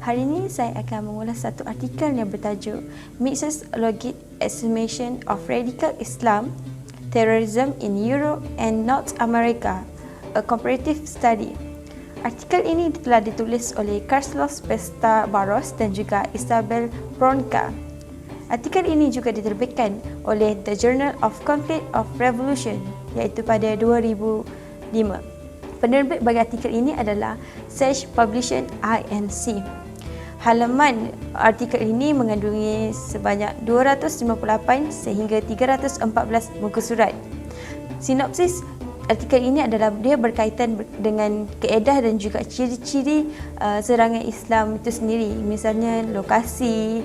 Hari ini saya akan mengulas satu artikel yang bertajuk Mixologic Estimation of Radical Islam, Terrorism in Europe and North America, a Comparative Study. Artikel ini telah ditulis oleh Carlos Pesta Barros dan juga Isabel Bronca. Artikel ini juga diterbitkan oleh The Journal of Conflict of Revolution iaitu pada 2005. Penerbit bagi artikel ini adalah Sage Publishing Inc. Halaman artikel ini mengandungi sebanyak 258 sehingga 314 muka surat. Sinopsis artikel ini adalah dia berkaitan dengan kaedah dan juga ciri-ciri serangan Islam itu sendiri. Misalnya lokasi,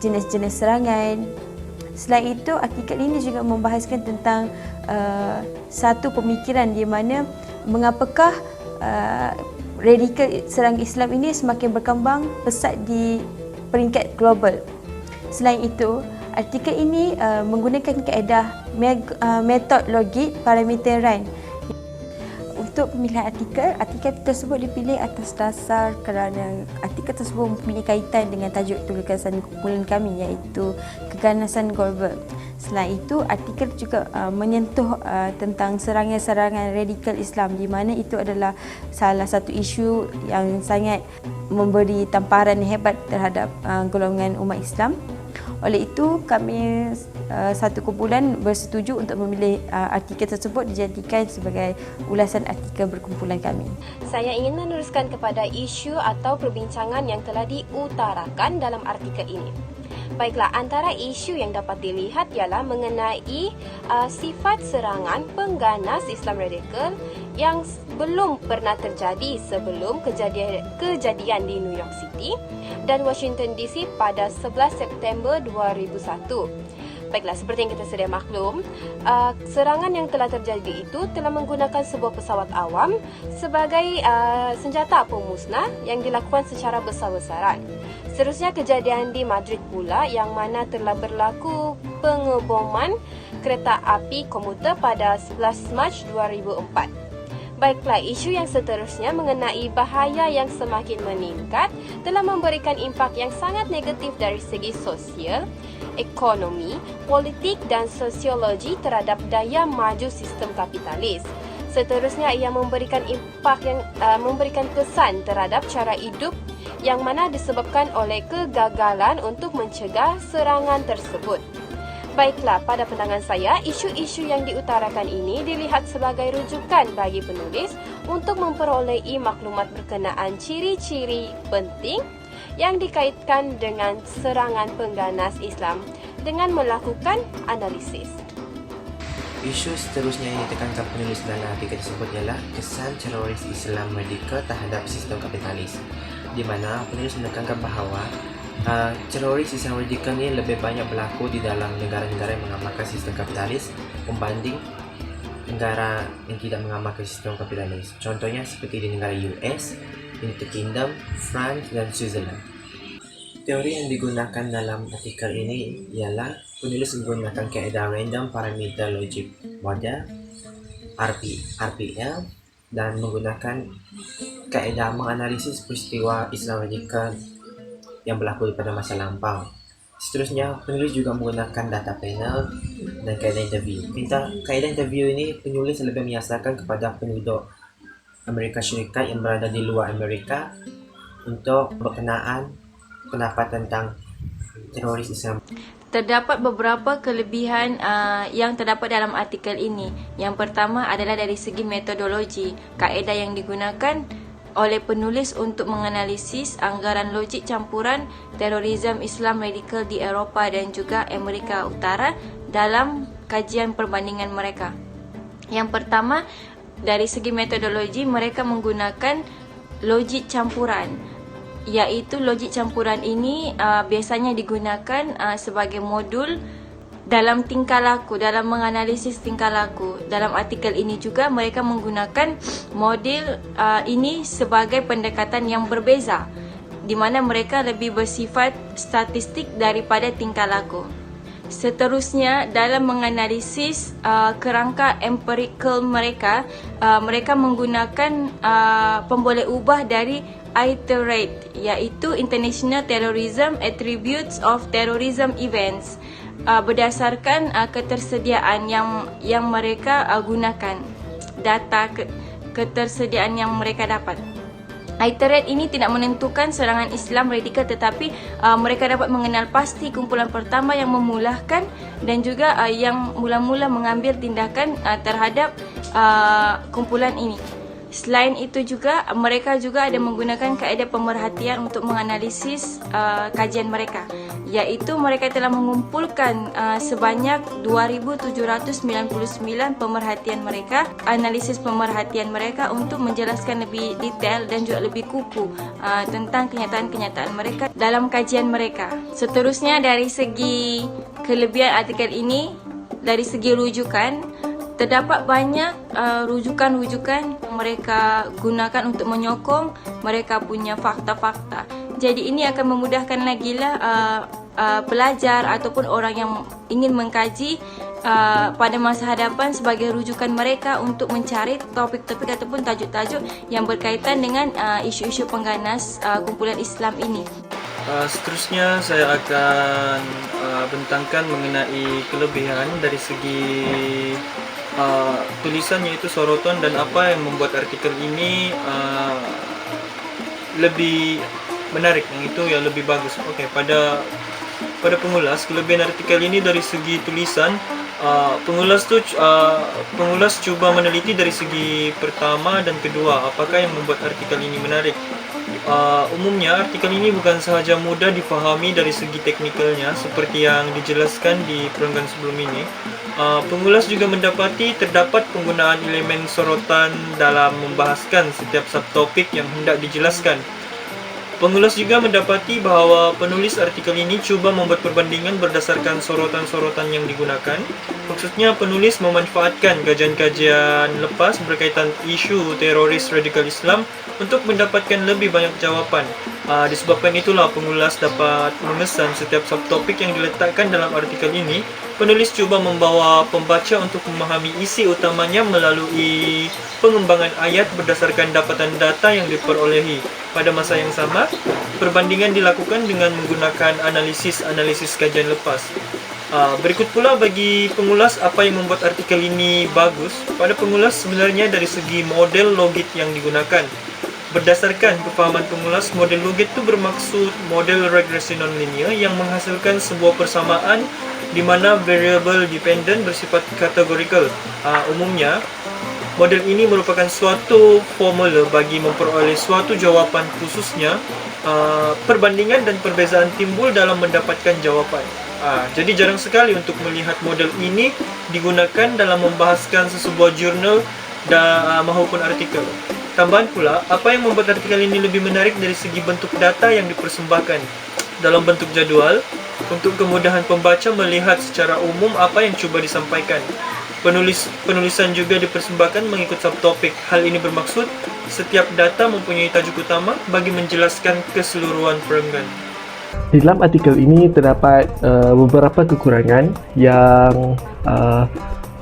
jenis-jenis serangan. Selain itu, artikel ini juga membahaskan tentang satu pemikiran di mana mengapakah radikal serang Islam ini semakin berkembang pesat di peringkat global. Selain itu, artikel ini menggunakan kaedah metodologi parameteran. Untuk pemilihan artikel tersebut dipilih atas dasar kerana artikel tersebut mempunyai kaitan dengan tajuk tulisan kumpulan kami iaitu keganasan global. Selain itu, artikel juga menyentuh tentang serangan-serangan radikal Islam di mana itu adalah salah satu isu yang sangat memberi tamparan hebat terhadap golongan umat Islam. Oleh itu, kami satu kumpulan bersetuju untuk memilih artikel tersebut dijadikan sebagai ulasan artikel berkumpulan kami. Saya ingin meneruskan kepada isu atau perbincangan yang telah diutarakan dalam artikel ini. Baiklah, antara isu yang dapat dilihat ialah mengenai sifat serangan pengganas Islam radikal yang belum pernah terjadi sebelum kejadian di New York City dan Washington DC pada 11 September 2001. Baiklah, seperti yang kita sedia maklum, serangan yang telah terjadi itu telah menggunakan sebuah pesawat awam sebagai senjata pemusnah yang dilakukan secara besar-besaran. Seterusnya kejadian di Madrid pula yang mana telah berlaku pengeboman kereta api komuter pada 11 Mac 2004. Baiklah, isu yang seterusnya mengenai bahaya yang semakin meningkat telah memberikan impak yang sangat negatif dari segi sosial, ekonomi, politik dan sosiologi terhadap daya maju sistem kapitalis. Seterusnya ia memberikan impak yang memberikan kesan terhadap cara hidup yang mana disebabkan oleh kegagalan untuk mencegah serangan tersebut. Baiklah, pada pandangan saya, isu-isu yang diutarakan ini dilihat sebagai rujukan bagi penulis untuk memperolehi maklumat berkenaan ciri-ciri penting yang dikaitkan dengan serangan pengganas Islam dengan melakukan analisis. Isu seterusnya yang ditekankan penulis dalam artikel tersebut ialah kesan teroris Islam radikal terhadap sistem kapitalis, di mana penulis menekankan bahawa teroris Islam radikal ini lebih banyak berlaku di dalam negara-negara yang mengamalkan sistem kapitalis membanding negara yang tidak mengamalkan sistem kapitalis. Contohnya seperti di negara US, United Kingdom, France dan Switzerland. Teori yang digunakan dalam artikel ini ialah penulis menggunakan kaedah Random Parameter Logic Model RPL dan menggunakan kaedah menganalisis peristiwa Islam radikal yang berlaku pada masa lampau. Seterusnya, penulis juga menggunakan data panel dan kaedah interview. Kaedah interview ini penulis lebih menyasarkan kepada penduduk Amerika Syarikat yang berada di luar Amerika untuk berkenaan pendapat tentang teroris Islam. Terdapat beberapa kelebihan yang terdapat dalam artikel ini. Yang pertama adalah dari segi metodologi. Kaedah yang digunakan oleh penulis untuk menganalisis anggaran logik campuran terorisme Islam radikal di Eropah dan juga Amerika Utara dalam kajian perbandingan mereka. Yang pertama, dari segi metodologi mereka menggunakan logik campuran, iaitu logik campuran ini biasanya digunakan sebagai modul dalam tingkah laku, dalam menganalisis tingkah laku. Dalam artikel ini juga mereka menggunakan model ini sebagai pendekatan yang berbeza, di mana mereka lebih bersifat statistik daripada tingkah laku. Seterusnya, dalam menganalisis kerangka empirical mereka, mereka menggunakan pemboleh ubah dari ITERATE, iaitu International Terrorism Attributes of Terrorism Events, berdasarkan ketersediaan yang mereka gunakan, data ketersediaan yang mereka dapat. ITERATE ini tidak menentukan serangan Islam radikal, tetapi mereka dapat mengenal pasti kumpulan pertama yang memulahkan dan juga yang mula-mula mengambil tindakan terhadap kumpulan ini. Selain itu juga, mereka juga ada menggunakan kaedah pemerhatian untuk menganalisis kajian mereka, iaitu mereka telah mengumpulkan sebanyak 2,799 pemerhatian mereka, analisis pemerhatian mereka untuk menjelaskan lebih detail dan juga lebih kukuh tentang kenyataan-kenyataan mereka dalam kajian mereka. Seterusnya, dari segi kelebihan artikel ini, dari segi rujukan, terdapat banyak rujukan-rujukan yang mereka gunakan untuk menyokong mereka punya fakta-fakta. Jadi ini akan memudahkan lagi lah pelajar ataupun orang yang ingin mengkaji pada masa hadapan sebagai rujukan mereka untuk mencari topik-topik ataupun tajuk-tajuk yang berkaitan dengan isu-isu pengganas kumpulan Islam ini. Seterusnya saya akan bentangkan mengenai kelebihan dari segi tulisan, yaitu sorotan, dan apa yang membuat artikel ini lebih menarik, yang itu yang lebih bagus. Okey, pada pengulas, kelebihan artikel ini dari segi tulisan, pengulas cuba meneliti dari segi pertama dan kedua, apakah yang membuat artikel ini menarik. Umumnya artikel ini bukan sahaja mudah difahami dari segi teknikalnya seperti yang dijelaskan di perenggan sebelum ini. Pengulas juga mendapati terdapat penggunaan elemen sorotan dalam membahaskan setiap subtopik yang hendak dijelaskan. Pengulas juga mendapati bahawa penulis artikel ini cuba membuat perbandingan berdasarkan sorotan-sorotan yang digunakan. Maksudnya, penulis memanfaatkan kajian-kajian lepas berkaitan isu teroris radikal Islam untuk mendapatkan lebih banyak jawapan. Disebabkan itulah pengulas dapat mengesan setiap subtopik yang diletakkan dalam artikel ini. Penulis cuba membawa pembaca untuk memahami isi utamanya melalui pengembangan ayat berdasarkan dapatan data yang diperolehi. Pada masa yang sama, perbandingan dilakukan dengan menggunakan analisis kajian lepas. Berikut pula bagi pengulas apa yang membuat artikel ini bagus. Pada pengulas, sebenarnya dari segi model logit yang digunakan. Berdasarkan kefahaman pengulas, model logit itu bermaksud model regresi nonlinear yang menghasilkan sebuah persamaan di mana variable dependent bersifat kategorikal. Umumnya, model ini merupakan suatu formula bagi memperoleh suatu jawapan, khususnya perbandingan dan perbezaan timbul dalam mendapatkan jawapan. Jadi jarang sekali untuk melihat model ini digunakan dalam membahaskan sesebuah jurnal maupun artikel. Tambahan pula, apa yang membuat artikel ini lebih menarik dari segi bentuk data yang dipersembahkan dalam bentuk jadual untuk kemudahan pembaca melihat secara umum apa yang cuba disampaikan. Penulisan juga dipersembahkan mengikut subtopik. Hal ini bermaksud setiap data mempunyai tajuk utama bagi menjelaskan keseluruhan perenggan. Di dalam artikel ini terdapat beberapa kekurangan yang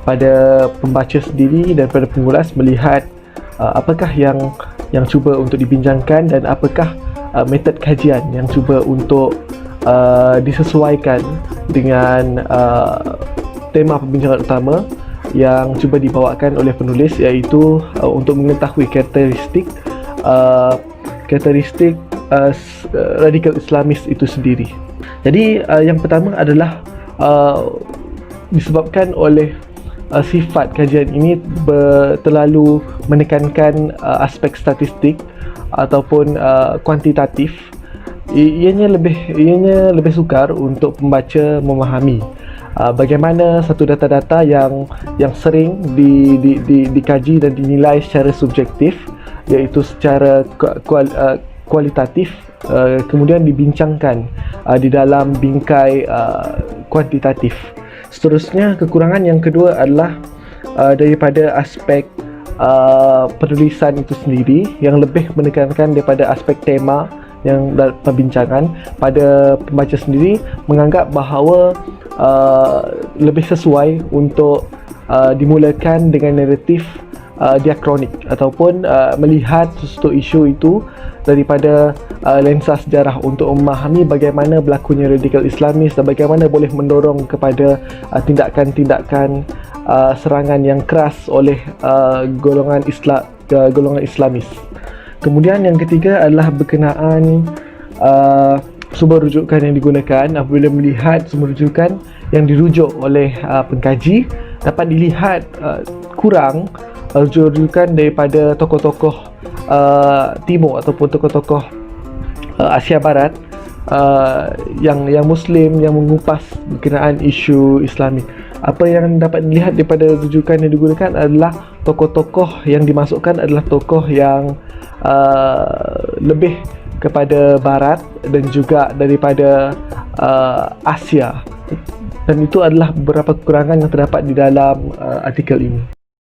pada pembaca sendiri dan pada pengulas melihat apakah yang cuba untuk dibincangkan dan apakah metod kajian yang cuba untuk disesuaikan dengan tema perbincangan utama yang cuba dibawakan oleh penulis, iaitu untuk mengetahui karakteristik radikal Islamis itu sendiri. Jadi yang pertama adalah disebabkan oleh sifat kajian ini terlalu menekankan aspek statistik ataupun kuantitatif. Ianya lebih sukar untuk pembaca memahami bagaimana satu data-data yang sering dikaji dan dinilai secara subjektif, iaitu secara kualitatif, kemudian dibincangkan di dalam bingkai kuantitatif. Seterusnya, kekurangan yang kedua adalah daripada aspek penulisan itu sendiri yang lebih menekankan daripada aspek tema yang perbincangan. Pada pembaca sendiri menganggap bahawa lebih sesuai untuk dimulakan dengan naratif diakronik ataupun melihat sesuatu isu itu daripada lensa sejarah untuk memahami bagaimana berlakunya radikal Islamis dan bagaimana boleh mendorong kepada tindakan-tindakan serangan yang keras oleh golongan Islamis. Kemudian yang ketiga adalah berkenaan sumber rujukan yang digunakan. Apabila melihat sumber rujukan yang dirujuk oleh pengkaji, dapat dilihat kurang rujukan daripada tokoh-tokoh Timur ataupun tokoh-tokoh Asia Barat yang Muslim yang mengupas berkenaan isu Islami. Apa yang dapat dilihat daripada rujukan yang digunakan adalah tokoh-tokoh yang dimasukkan adalah tokoh yang lebih kepada Barat dan juga daripada Asia, dan itu adalah beberapa kekurangan yang terdapat di dalam artikel ini.